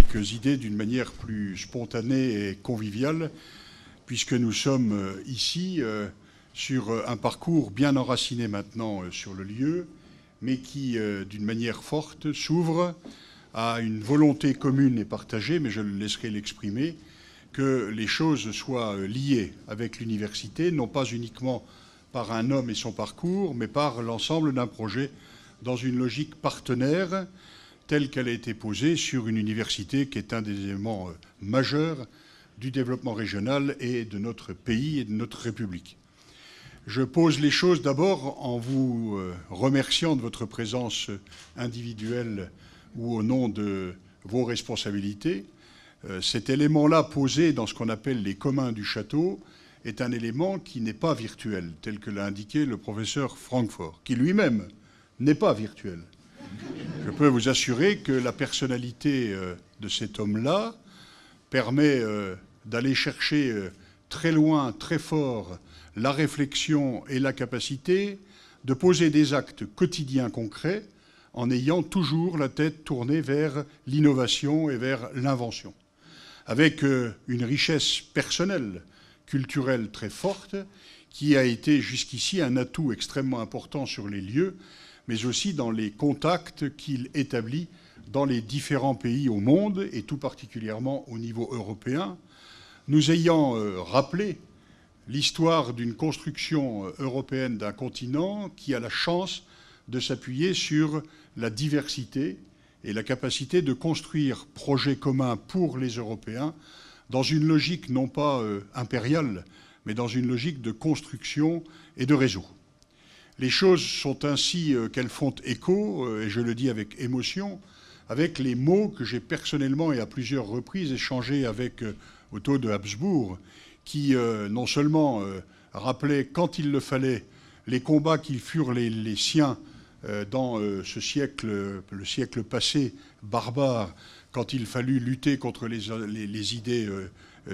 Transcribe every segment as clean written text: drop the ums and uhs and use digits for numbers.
quelques idées d'une manière plus spontanée et conviviale, puisque nous sommes ici sur un parcours bien enraciné maintenant sur le lieu, mais qui, d'une manière forte, s'ouvre à une volonté commune et partagée, mais je le laisserai l'exprimer, que les choses soient liées avec l'université, non pas uniquement par un homme et son parcours, mais par l'ensemble d'un projet dans une logique partenaire telle qu'elle a été posée sur une université qui est un des éléments majeurs du développement régional et de notre pays et de notre République. Je pose les choses d'abord en vous remerciant de votre présence individuelle ou au nom de vos responsabilités. Cet élément-là posé dans ce qu'on appelle les communs du château est un élément qui n'est pas virtuel, tel que l'a indiqué le professeur Francfort, qui lui-même n'est pas virtuel. Je peux vous assurer que la personnalité de cet homme-là permet d'aller chercher très loin, très fort, la réflexion et la capacité de poser des actes quotidiens concrets en ayant toujours la tête tournée vers l'innovation et vers l'invention, avec une richesse personnelle, culturelle très forte, qui a été jusqu'ici un atout extrêmement important sur les lieux, mais aussi dans les contacts qu'il établit dans les différents pays au monde, et tout particulièrement au niveau européen, nous ayant rappelé l'histoire d'une construction européenne d'un continent qui a la chance de s'appuyer sur la diversité et la capacité de construire projets communs pour les Européens dans une logique non pas impériale, mais dans une logique de construction et de réseau. Les choses sont ainsi qu'elles font écho, et je le dis avec émotion, avec les mots que j'ai personnellement et à plusieurs reprises échangés avec Otto de Habsbourg, qui non seulement rappelait, quand il le fallait, les combats qui furent les siens dans ce siècle, le siècle passé, barbare, quand il fallut lutter contre les idées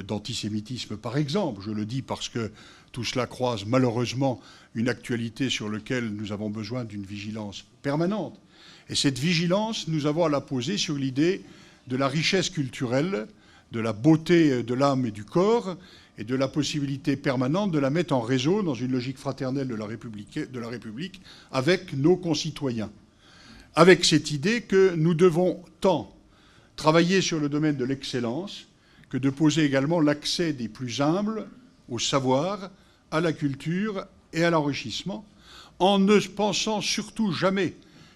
d'antisémitisme, par exemple. Je le dis parce que tout cela croise malheureusement une actualité sur laquelle nous avons besoin d'une vigilance permanente. Et cette vigilance, nous avons à la poser sur l'idée de la richesse culturelle, de la beauté de l'âme et du corps, et de la possibilité permanente de la mettre en réseau dans une logique fraternelle de la République avec nos concitoyens. Avec cette idée que nous devons tant travailler sur le domaine de l'excellence que de poser également l'accès des plus humbles au savoir, à la culture et à l'enrichissement, en ne pensant surtout jamais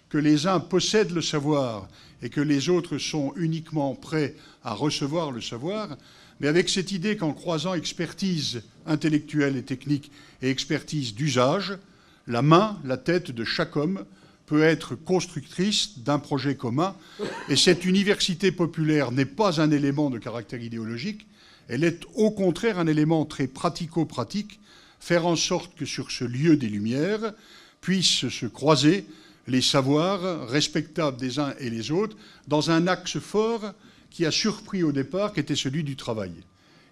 que les uns possèdent le savoir et que les autres sont uniquement prêts à recevoir le savoir, mais avec cette idée qu'en croisant expertise intellectuelle et technique et expertise d'usage, la main, la tête de chaque homme peut être constructrice d'un projet commun. Et cette université populaire n'est pas un élément de caractère idéologique, elle est au contraire un élément très pratico-pratique, faire en sorte que sur ce lieu des Lumières puissent se croiser les savoirs respectables des uns et les autres dans un axe fort qui a surpris au départ, qui était celui du travail.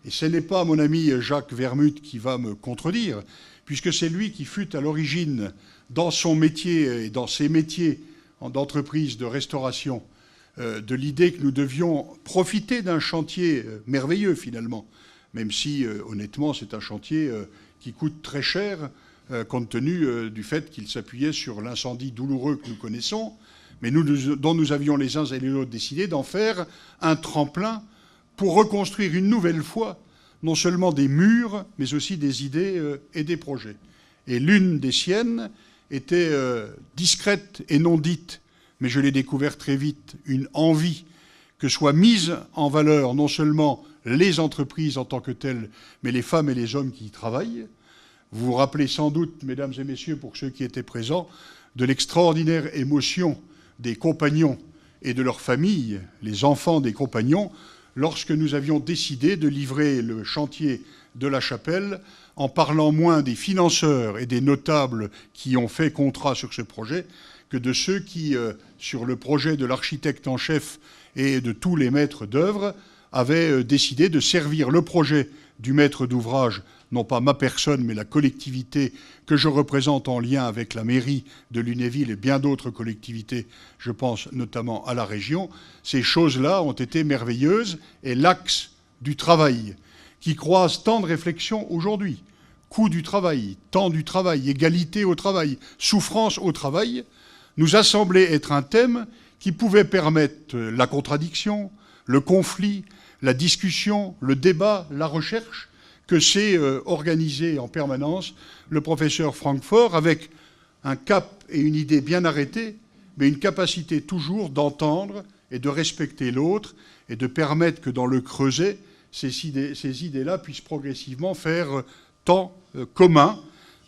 Et ce n'est pas mon ami Jacques Vermut qui va me contredire, puisque c'est lui qui fut à l'origine, dans son métier et dans ses métiers d'entreprise de restauration, de l'idée que nous devions profiter d'un chantier merveilleux finalement, même si honnêtement c'est un chantier qui coûte très cher compte tenu du fait qu'il s'appuyait sur l'incendie douloureux que nous connaissons, mais dont nous avions les uns et les autres décidé d'en faire un tremplin pour reconstruire une nouvelle fois non seulement des murs, mais aussi des idées et des projets. Et l'une des siennes était discrète et non dite, mais je l'ai découvert très vite, une envie que soient mises en valeur non seulement les entreprises en tant que telles, mais les femmes et les hommes qui y travaillent. Vous vous rappelez sans doute, mesdames et messieurs, pour ceux qui étaient présents, de l'extraordinaire émotion des compagnons et de leurs familles, les enfants des compagnons, lorsque nous avions décidé de livrer le chantier de la chapelle en parlant moins des financeurs et des notables qui ont fait contrat sur ce projet que de ceux qui, sur le projet de l'architecte en chef et de tous les maîtres d'œuvre, avaient décidé de servir le projet du maître d'ouvrage non pas ma personne, mais la collectivité que je représente en lien avec la mairie de Lunéville et bien d'autres collectivités, je pense notamment à la région, ces choses-là ont été merveilleuses. Et l'axe du travail, qui croise tant de réflexions aujourd'hui, coût du travail, temps du travail, égalité au travail, souffrance au travail, nous a semblé être un thème qui pouvait permettre la contradiction, le conflit, la discussion, le débat, la recherche, que s'est organisé en permanence le professeur Francfort, avec un cap et une idée bien arrêtée, mais une capacité toujours d'entendre et de respecter l'autre et de permettre que dans le creuset, ces idées-là puissent progressivement faire temps commun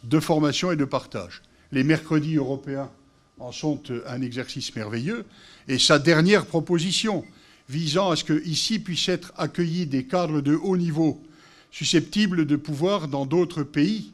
de formation et de partage. Les mercredis européens en sont un exercice merveilleux. Et sa dernière proposition, visant à ce qu'ici puissent être accueillis des cadres de haut niveau susceptibles de pouvoir, dans d'autres pays,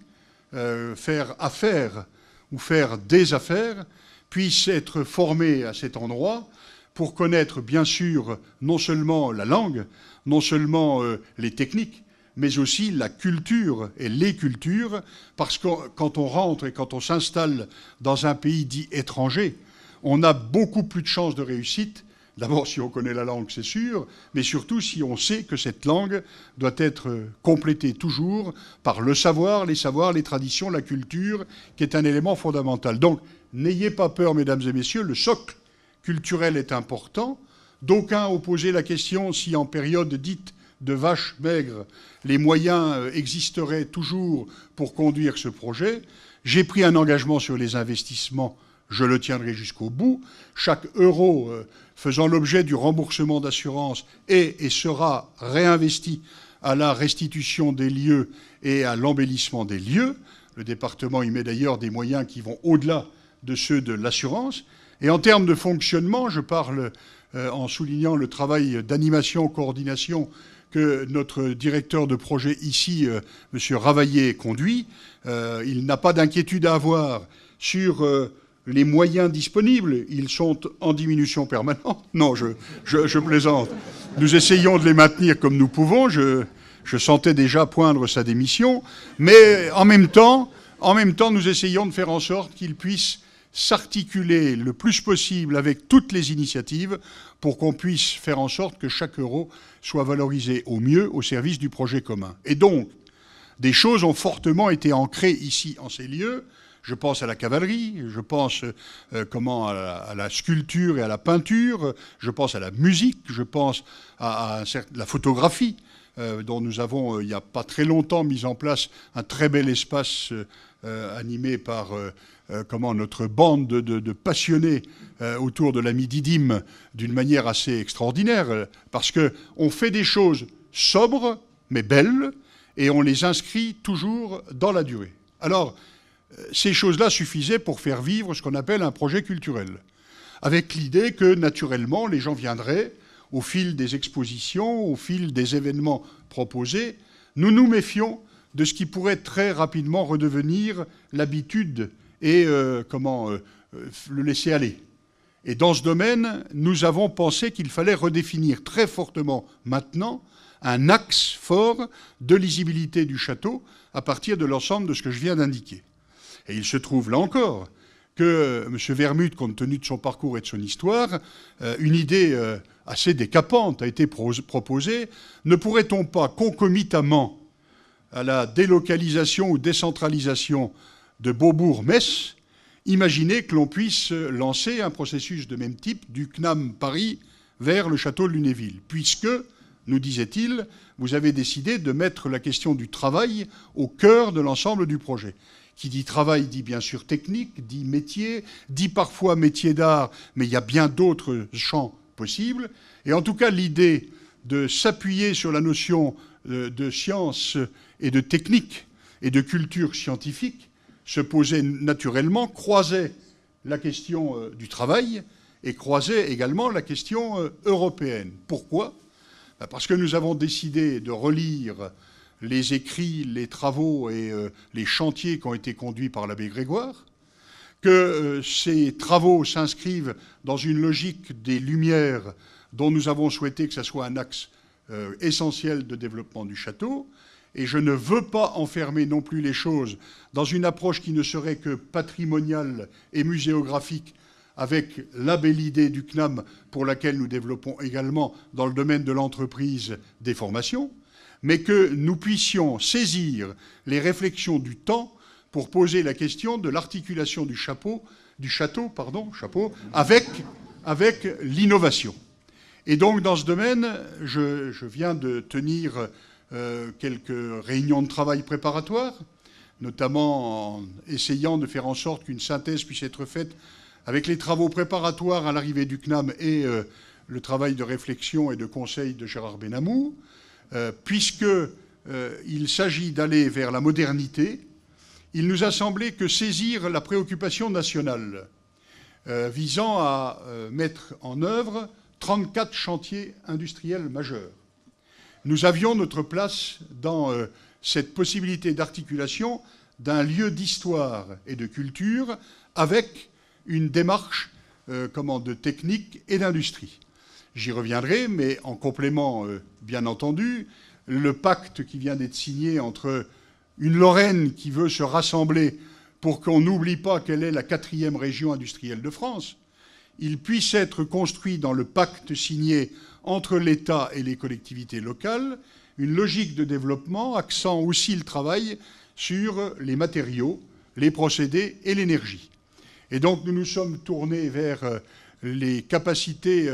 faire affaire ou faire des affaires, puissent être formés à cet endroit pour connaître, bien sûr, non seulement la langue, non seulement les techniques, mais aussi la culture et les cultures, parce que quand on rentre et quand on s'installe dans un pays dit étranger, on a beaucoup plus de chances de réussite. D'abord, si on connaît la langue, c'est sûr, mais surtout si on sait que cette langue doit être complétée toujours par le savoir, les traditions, la culture, qui est un élément fondamental. Donc, n'ayez pas peur, mesdames et messieurs, le socle culturel est important. D'aucuns ont posé la question si, en période dite de vache maigre, les moyens existeraient toujours pour conduire ce projet. J'ai pris un engagement sur les investissements. Je le tiendrai jusqu'au bout. Chaque euro faisant l'objet du remboursement d'assurance est et sera réinvesti à la restitution des lieux et à l'embellissement des lieux. Le département y met d'ailleurs des moyens qui vont au-delà de ceux de l'assurance. Et en termes de fonctionnement, je parle en soulignant le travail d'animation, coordination que notre directeur de projet ici, M. Ravaillé, conduit. Il n'a pas d'inquiétude à avoir sur les moyens disponibles. Ils sont en diminution permanente. Non, je plaisante. Nous essayons de les maintenir comme nous pouvons. Je sentais déjà poindre sa démission. Mais en même temps, nous essayons de faire en sorte qu'il puisse s'articuler le plus possible avec toutes les initiatives pour qu'on puisse faire en sorte que chaque euro soit valorisé au mieux au service du projet commun. Et donc, des choses ont fortement été ancrées ici, en ces lieux. Je pense à la cavalerie, je pense à la sculpture et à la peinture, je pense à la musique, je pense à la photographie, dont nous avons, il n'y a pas très longtemps, mis en place un très bel espace animé par notre bande de passionnés autour de l'ami Didyme d'une manière assez extraordinaire, parce qu'on fait des choses sobres, mais belles, et on les inscrit toujours dans la durée. Alors, ces choses-là suffisaient pour faire vivre ce qu'on appelle un projet culturel, avec l'idée que, naturellement, les gens viendraient au fil des expositions, au fil des événements proposés. Nous nous méfions de ce qui pourrait très rapidement redevenir l'habitude et le laisser aller. Et dans ce domaine, nous avons pensé qu'il fallait redéfinir très fortement maintenant un axe fort de lisibilité du château à partir de l'ensemble de ce que je viens d'indiquer. Et il se trouve, là encore, que M. Vermut, compte tenu de son parcours et de son histoire, une idée assez décapante a été proposée. Ne pourrait-on pas, concomitamment à la délocalisation ou décentralisation de Beaubourg-Metz, imaginer que l'on puisse lancer un processus de même type du CNAM Paris vers le château de Lunéville, puisque, nous disait-il, vous avez décidé de mettre la question du travail au cœur de l'ensemble du projet. Qui dit travail dit bien sûr technique, dit métier, dit parfois métier d'art, mais il y a bien d'autres champs possibles. Et en tout cas, l'idée de s'appuyer sur la notion de science et de technique et de culture scientifique se posait naturellement, croisait la question du travail et croisait également la question européenne. Pourquoi ? Parce que nous avons décidé de relire les écrits, les travaux et les chantiers qui ont été conduits par l'abbé Grégoire, que ces travaux s'inscrivent dans une logique des Lumières dont nous avons souhaité que ce soit un axe essentiel de développement du château, et je ne veux pas enfermer non plus les choses dans une approche qui ne serait que patrimoniale et muséographique, avec la belle idée du CNAM pour laquelle nous développons également dans le domaine de l'entreprise des formations, mais que nous puissions saisir les réflexions du temps pour poser la question de l'articulation du château avec l'innovation. Et donc, dans ce domaine, je viens de tenir quelques réunions de travail préparatoires, notamment en essayant de faire en sorte qu'une synthèse puisse être faite avec les travaux préparatoires à l'arrivée du CNAM et le travail de réflexion et de conseil de Gérard Benamou, puisqu'il s'agit d'aller vers la modernité. Il nous a semblé que saisir la préoccupation nationale visant à mettre en œuvre 34 chantiers industriels majeurs. Nous avions notre place dans cette possibilité d'articulation d'un lieu d'histoire et de culture avec une démarche de technique et d'industrie. J'y reviendrai, mais en complément, bien entendu, le pacte qui vient d'être signé entre une Lorraine qui veut se rassembler pour qu'on n'oublie pas qu'elle est la 4e région industrielle de France, il puisse être construit dans le pacte signé entre l'État et les collectivités locales, une logique de développement axant aussi le travail sur les matériaux, les procédés et l'énergie. Et donc nous nous sommes tournés vers les capacités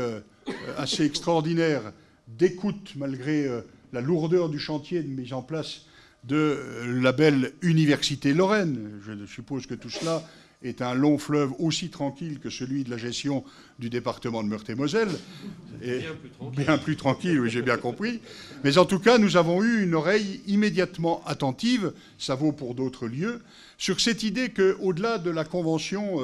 assez extraordinaires d'écoute, malgré la lourdeur du chantier de mise en place de la belle Université Lorraine. Je suppose que tout cela est un long fleuve aussi tranquille que celui de la gestion du département de Meurthe-et-Moselle. Bien plus tranquille, oui, j'ai bien compris. Mais en tout cas, nous avons eu une oreille immédiatement attentive, ça vaut pour d'autres lieux, sur cette idée qu'au-delà de la convention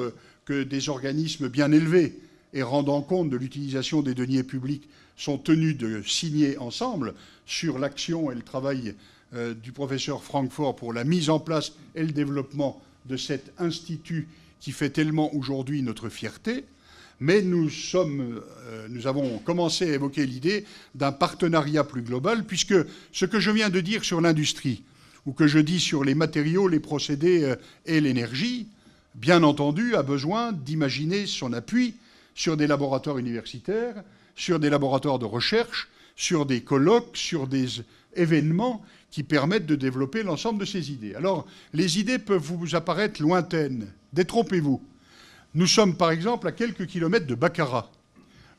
que des organismes bien élevés et rendant compte de l'utilisation des deniers publics sont tenus de signer ensemble sur l'action et le travail du professeur Francfort pour la mise en place et le développement de cet institut qui fait tellement aujourd'hui notre fierté, mais nous avons commencé à évoquer l'idée d'un partenariat plus global, puisque ce que je viens de dire sur l'industrie, ou que je dis sur les matériaux, les procédés et l'énergie, bien entendu, a besoin d'imaginer son appui sur des laboratoires universitaires, sur des laboratoires de recherche, sur des colloques, sur des événements qui permettent de développer l'ensemble de ces idées. Alors, les idées peuvent vous apparaître lointaines. Détrompez-vous. Nous sommes, par exemple, à quelques kilomètres de Baccarat.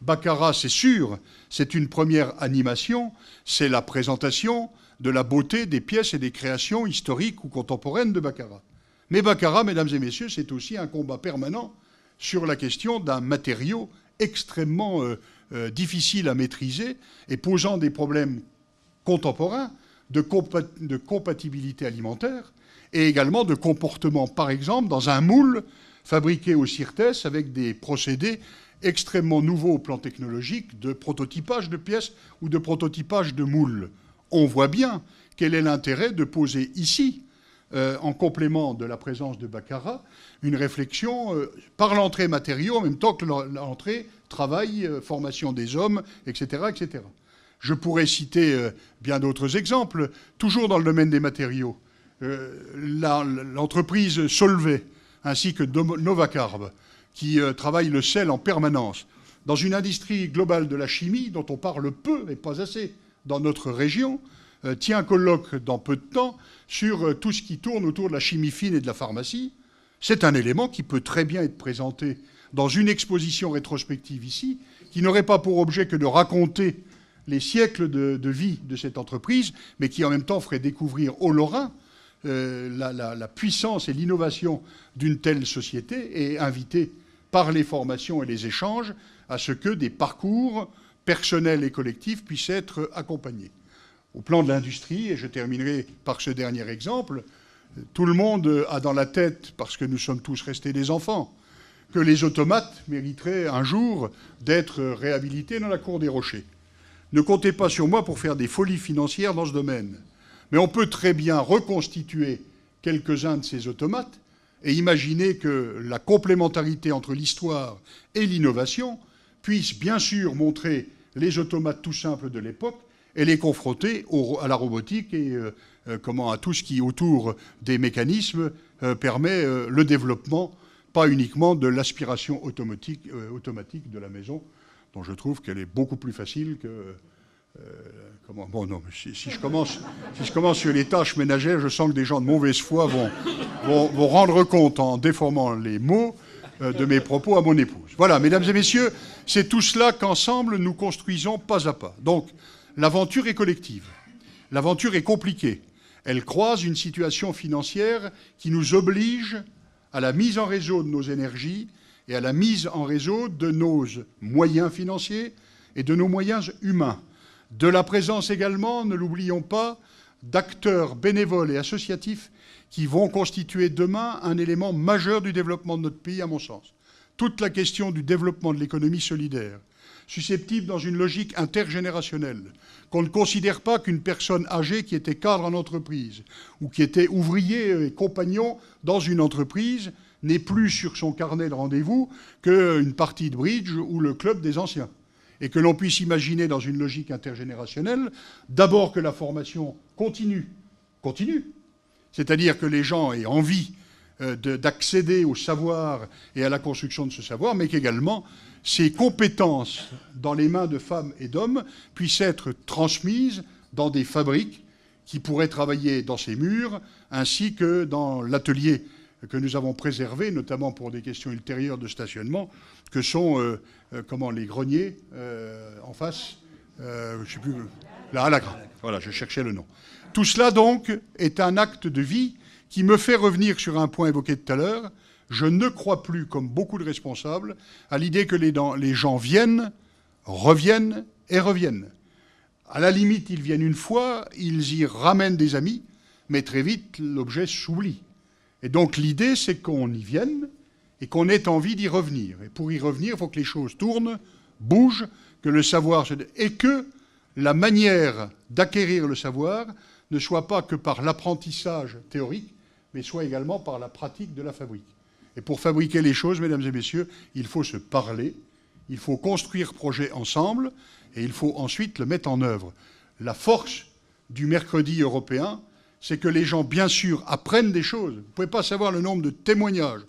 Baccarat, c'est sûr, c'est une première animation, c'est la présentation de la beauté des pièces et des créations historiques ou contemporaines de Baccarat. Mais Baccarat, mesdames et messieurs, c'est aussi un combat permanent sur la question d'un matériau extrêmement difficile à maîtriser et posant des problèmes contemporains de compatibilité alimentaire et également de comportement, par exemple, dans un moule fabriqué au Sirtès avec des procédés extrêmement nouveaux au plan technologique de prototypage de pièces ou de prototypage de moules. On voit bien quel est l'intérêt de poser ici, en complément de la présence de Baccarat, une réflexion par l'entrée matériaux en même temps que l'entrée travail, formation des hommes, etc., etc. Je pourrais citer bien d'autres exemples, toujours dans le domaine des matériaux. L'entreprise Solvay, ainsi que Novacarb, qui travaille le sel en permanence, dans une industrie globale de la chimie, dont on parle peu et pas assez dans notre région, tient un colloque dans peu de temps sur tout ce qui tourne autour de la chimie fine et de la pharmacie. C'est un élément qui peut très bien être présenté dans une exposition rétrospective ici, qui n'aurait pas pour objet que de raconter les siècles de vie de cette entreprise, mais qui en même temps ferait découvrir aux Lorrains la puissance et l'innovation d'une telle société et inviter par les formations et les échanges à ce que des parcours personnels et collectifs puissent être accompagnés. Au plan de l'industrie, et je terminerai par ce dernier exemple, tout le monde a dans la tête, parce que nous sommes tous restés des enfants, que les automates mériteraient un jour d'être réhabilités dans la cour des Rochers. Ne comptez pas sur moi pour faire des folies financières dans ce domaine. Mais on peut très bien reconstituer quelques-uns de ces automates et imaginer que la complémentarité entre l'histoire et l'innovation puisse bien sûr montrer les automates tout simples de l'époque elle est confrontée à la robotique et à tout ce qui, autour des mécanismes, permet le développement, pas uniquement de l'aspiration automatique de la maison, dont je trouve qu'elle est beaucoup plus facile que... Bon, non, mais si je commence sur les tâches ménagères, je sens que des gens de mauvaise foi vont rendre compte, en déformant les mots, de mes propos à mon épouse. Voilà, mesdames et messieurs, c'est tout cela qu'ensemble nous construisons pas à pas. Donc, l'aventure est collective. L'aventure est compliquée. Elle croise une situation financière qui nous oblige à la mise en réseau de nos énergies et à la mise en réseau de nos moyens financiers et de nos moyens humains. De la présence également, ne l'oublions pas, d'acteurs bénévoles et associatifs qui vont constituer demain un élément majeur du développement de notre pays, à mon sens. Toute la question du développement de l'économie solidaire, susceptible dans une logique intergénérationnelle, qu'on ne considère pas qu'une personne âgée qui était cadre en entreprise ou qui était ouvrier et compagnon dans une entreprise n'est plus sur son carnet de rendez-vous qu'une partie de bridge ou le club des anciens. Et que l'on puisse imaginer dans une logique intergénérationnelle, d'abord que la formation continue, c'est-à-dire que les gens aient envie d'accéder au savoir et à la construction de ce savoir, mais qu'également ces compétences dans les mains de femmes et d'hommes puissent être transmises dans des fabriques qui pourraient travailler dans ces murs, ainsi que dans l'atelier que nous avons préservé, notamment pour des questions ultérieures de stationnement, que sont les greniers en face, je ne sais plus, là, voilà, je cherchais le nom. Tout cela, donc, est un acte de vie qui me fait revenir sur un point évoqué tout à l'heure. Je ne crois plus, comme beaucoup de responsables, à l'idée que les gens viennent, reviennent et reviennent. À la limite, ils viennent une fois, ils y ramènent des amis, mais très vite, l'objet s'oublie. Et donc l'idée, c'est qu'on y vienne et qu'on ait envie d'y revenir. Et pour y revenir, il faut que les choses tournent, bougent, que le savoir et que la manière d'acquérir le savoir ne soit pas que par l'apprentissage théorique, mais soit également par la pratique de la fabrique. Et pour fabriquer les choses, mesdames et messieurs, il faut se parler, il faut construire projet ensemble, et il faut ensuite le mettre en œuvre. La force du mercredi européen, c'est que les gens, bien sûr, apprennent des choses. Vous ne pouvez pas savoir le nombre de témoignages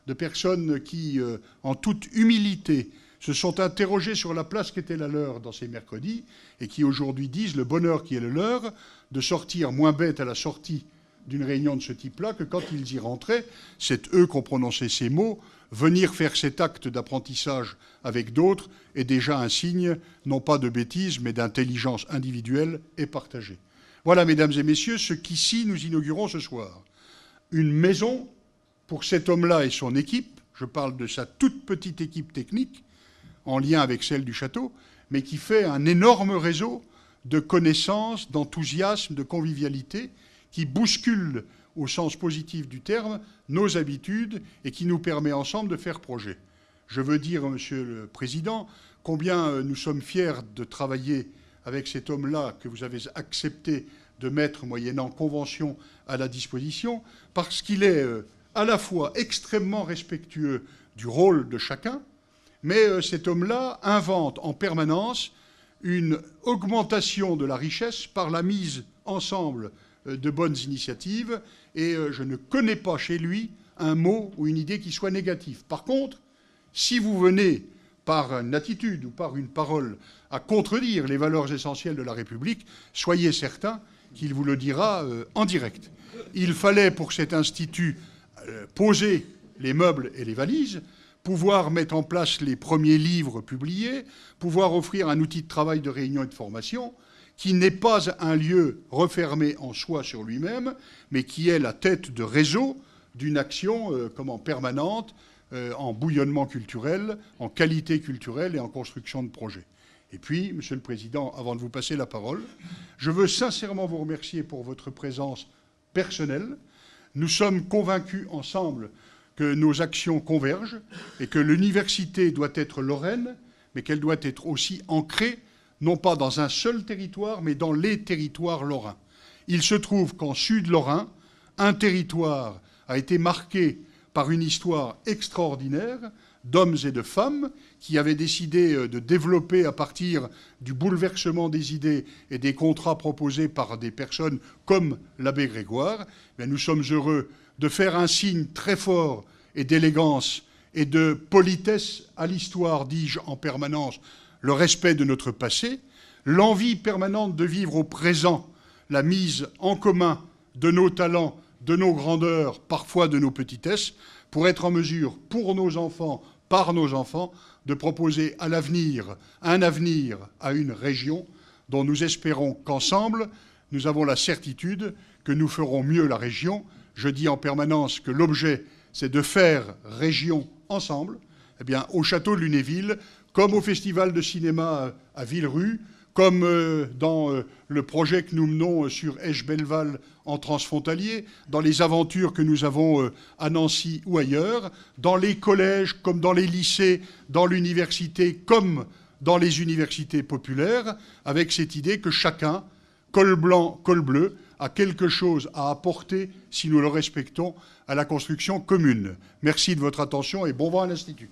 de personnes qui, en toute humilité, se sont interrogées sur la place qu'était la leur dans ces mercredis et qui aujourd'hui disent le bonheur qui est le leur de sortir moins bête à la sortie d'une réunion de ce type-là que quand ils y rentraient. C'est eux qui ont prononcé ces mots. Venir faire cet acte d'apprentissage avec d'autres est déjà un signe, non pas de bêtise, mais d'intelligence individuelle et partagée. Voilà, mesdames et messieurs, ce qu'ici nous inaugurons ce soir. Une maison pour cet homme-là et son équipe, je parle de sa toute petite équipe technique, en lien avec celle du château, mais qui fait un énorme réseau de connaissances, d'enthousiasme, de convivialité, qui bouscule, au sens positif du terme, nos habitudes et qui nous permet ensemble de faire projet. Je veux dire, Monsieur le Président, combien nous sommes fiers de travailler avec cet homme-là que vous avez accepté de mettre, moyennant convention, à la disposition, parce qu'il est à la fois extrêmement respectueux du rôle de chacun, mais cet homme-là invente en permanence une augmentation de la richesse par la mise ensemble de bonnes initiatives, et je ne connais pas chez lui un mot ou une idée qui soit négatif. Par contre, si vous venez par une attitude ou par une parole à contredire les valeurs essentielles de la République, soyez certains qu'il vous le dira en direct. Il fallait pour cet institut poser les meubles et les valises, pouvoir mettre en place les premiers livres publiés, pouvoir offrir un outil de travail, de réunion et de formation, qui n'est pas un lieu refermé en soi sur lui-même, mais qui est la tête de réseau d'une action permanente, en bouillonnement culturel, en qualité culturelle et en construction de projets. Et puis, Monsieur le Président, avant de vous passer la parole, je veux sincèrement vous remercier pour votre présence personnelle. Nous sommes convaincus ensemble que nos actions convergent et que l'université doit être lorraine, mais qu'elle doit être aussi ancrée, non pas dans un seul territoire, mais dans les territoires lorrains. Il se trouve qu'en Sud-Lorrain, un territoire a été marqué par une histoire extraordinaire, d'hommes et de femmes qui avaient décidé de développer à partir du bouleversement des idées et des contrats proposés par des personnes comme l'abbé Grégoire. Mais nous sommes heureux de faire un signe très fort et d'élégance et de politesse à l'histoire, dis-je en permanence, le respect de notre passé, l'envie permanente de vivre au présent, la mise en commun de nos talents, de nos grandeurs, parfois de nos petitesses, pour être en mesure, pour nos enfants, par nos enfants, de proposer à l'avenir, un avenir à une région dont nous espérons qu'ensemble, nous avons la certitude que nous ferons mieux la région. Je dis en permanence que l'objet, c'est de faire région ensemble. Eh bien, au château de Lunéville, comme au festival de cinéma à Villerue, comme dans le projet que nous menons sur Esch-Belleval en transfrontalier, dans les aventures que nous avons à Nancy ou ailleurs, dans les collèges comme dans les lycées, dans l'université comme dans les universités populaires, avec cette idée que chacun, col blanc, col bleu, a quelque chose à apporter, si nous le respectons, à la construction commune. Merci de votre attention et bon vent à l'Institut.